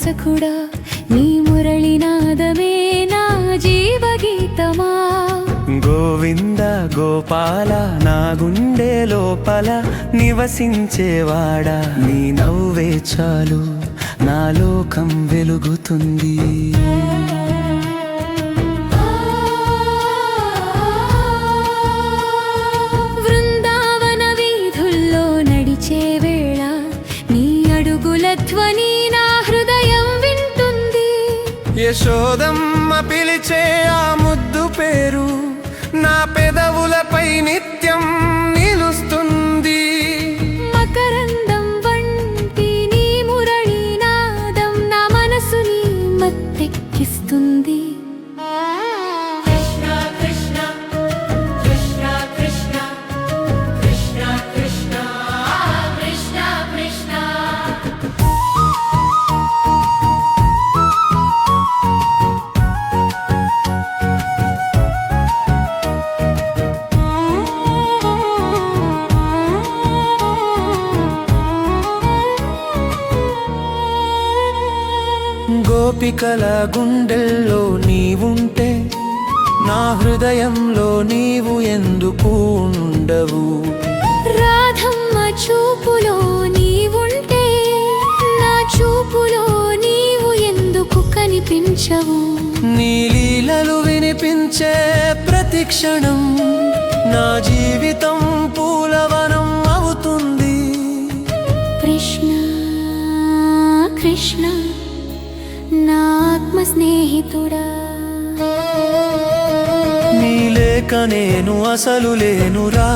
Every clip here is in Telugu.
రసకుడా నీ మురళినాదమే నా జీవగీతమా గోవింద గోపాల నా గుండె లోపల నివసించేవాడా నీ నవ్వే చాలు నా లోకం వెలుగుతుంది వృందావన వీధుల్లో నడిచే వేళ నీ అడుగుల ధ్వని నా హృదయం వింటుంది యశోదమ్మ పిలిచే ఆ ముద్దు పేరు నా పెదవులపై నిత్యం నిలుస్తుంది మకరందం వంటి నీ మురళీనాదం నా మనసుని మత్తెక్కిస్తుంది కృష్ణ కృష్ణ కృష్ణ కృష్ణ కృష్ణ కృష్ణ కృష్ణ కృష్ణ గోపికల గుండెల్లో నీవుంటే నా హృదయంలో నీవు ఎందుకు ఉండవు రాధమ్మ చూపులో నీవుంటే నా చూపులో నీవు ఎందుకు కనిపించవు నీ లీలలు వినిపించే ప్రతి క్షణం నా జీవితం పూలవనం అవుతుంది కృష్ణ కృష్ణ నా ఆత్మ స్నేహితుడా నీ లేక నేను అసలు లేనురా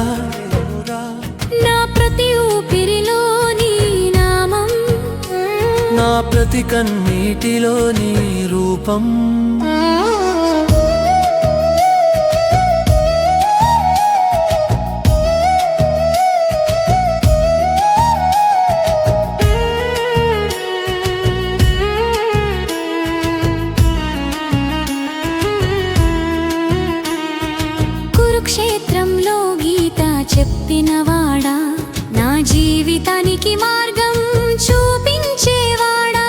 నా ప్రతి ఊపిరిలో నీ నామం నా ప్రతి కన్నీటిలో నీ రూపం కురుక్షేత్రంలో గీత చెప్పినవాడా నా జీవితానికి మార్గం చూపించేవాడా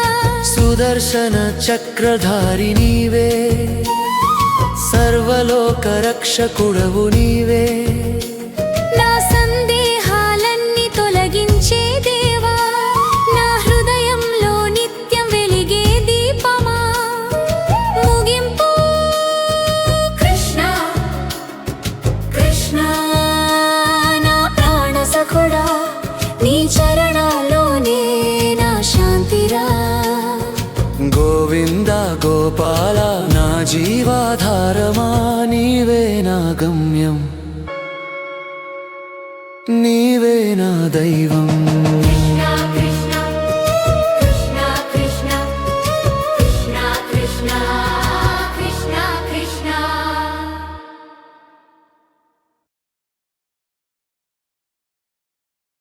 సుదర్శన చక్రధారి నీవే సర్వలోక రక్షకుడవు నీవే నా సందేహాలన్నీ తొలగించే దేవా నా హృదయంలో నిత్యం వెలిగే దీపమా ముగింపు కృష్ణ కృష్ణ నా ప్రాణ సఖుడా నీ చరణాల్లోనే నా శాంతిరా గోవింద గోపాల నా జీవాధారమా నీవే నా గమ్యం నీవే నా దైవం